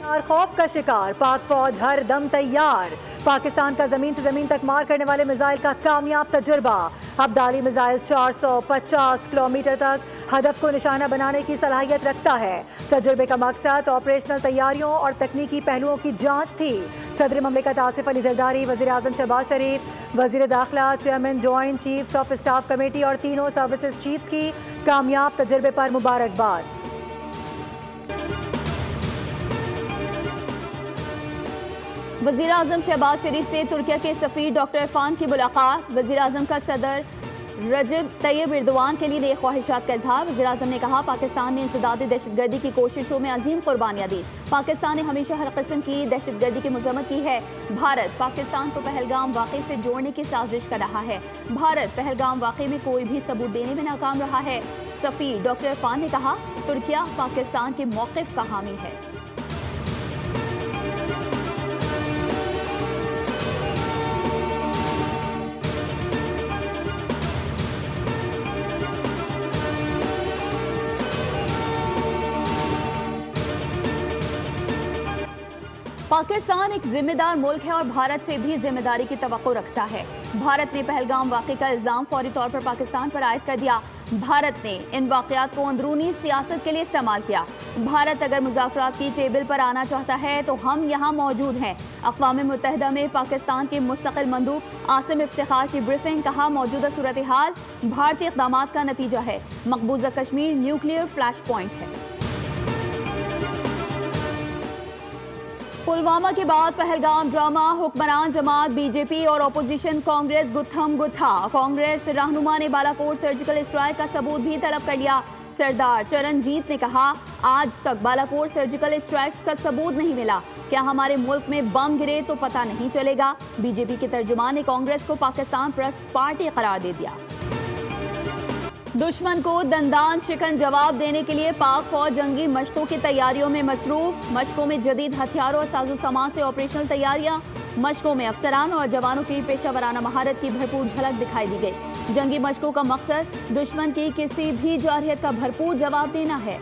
और खौफ का शिकार, पाक फौज हर दम तैयार। पाकिस्तान का जमीन से जमीन तक मार करने वाले मिसाइल का कामयाब तजुर्बा। अब्दाली मिसाइल 450 किलोमीटर तक हदफ को निशाना बनाने की सलाहियत रखता है। तजुर्बे का मकसद ऑपरेशनल तैयारियों और तकनीकी पहलुओं की जांच थी। सदर ममलिकत आसिफ अली जरदारी, वज़ीर आज़म शहबाज शरीफ, वज़ीर दाखिला, chairman joint chiefs of staff committee और तीनों सर्विसेज चीफ्स की कामयाब तजुर्बे पर मुबारकबाद। वज़ीर आज़म शहबाज शरीफ से तुर्किया के सफ़ीर डॉक्टर इरफान की मुलाकात। वज़ीर आज़म का सदर रजब तैयब एर्दोआन के लिए नेक ख्वाहिशात का इजहार। वज़ीर आज़म ने कहा, पाकिस्तान ने इंसदादी दहशतगर्दी की कोशिशों में अजीम कुर्बानियाँ दी। पाकिस्तान ने हमेशा हर किस्म की दहशतगर्दी की मजम्मत की है। भारत पाकिस्तान को पहलगाम वाक़े से जोड़ने की साजिश कर रहा है। भारत पहलगाम वाक़े में कोई भी सबूत देने में नाकाम रहा है। सफ़ीर डॉक्टर इरफान ने कहा, तुर्किया पाकिस्तान के मौक़िफ़ का हामी है। पाकिस्तान एक जिम्मेदार मुल्क है और भारत से भी जिम्मेदारी की तवक्को रखता है। भारत ने पहलगाम वाक़े का इल्ज़ाम फौरी तौर पर पाकिस्तान पर आयद कर दिया। भारत ने इन वाक़यात को अंदरूनी सियासत के लिए इस्तेमाल किया। भारत अगर मुज़ाकरात की टेबल पर आना चाहता है तो हम यहाँ मौजूद हैं। अक़वाम मुत्तहिदा में पाकिस्तान के मुस्तक़िल मंदूब आसिम इफ्तिखार की ब्रीफिंग, कहा, मौजूदा सूरत हाल भारतीय इक़दामात का नतीजा है। मकबूजा कश्मीर न्यूक्लियर फ्लैश पॉइंट है। पुलवामा के बाद पहलगाम ड्रामा, हुक्मरान जमात बीजेपी और अपोजिशन कांग्रेस गुत्थम गुत्था। कांग्रेस रहनुमा ने बालाकोट सर्जिकल स्ट्राइक का सबूत भी तलब कर लिया। सरदार चरणजीत ने कहा, आज तक बालाकोट सर्जिकल स्ट्राइक्स का सबूत नहीं मिला। क्या हमारे मुल्क में बम गिरे तो पता नहीं चलेगा। बीजेपी के तर्जुमान ने कांग्रेस को पाकिस्तान परस्त पार्टी करार दे दिया। दुश्मन को दंदान शिकन जवाब देने के लिए पाक फौज जंगी मशकों की तैयारियों में मसरूफ। मशकों में जदीद हथियारों और साजो सामान से ऑपरेशनल तैयारियां। मशकों में अफसरान और जवानों की पेशा वराना महारत की भरपूर झलक दिखाई दी गई। जंगी मशकों का मकसद दुश्मन की किसी भी जारहियत का भरपूर जवाब देना है।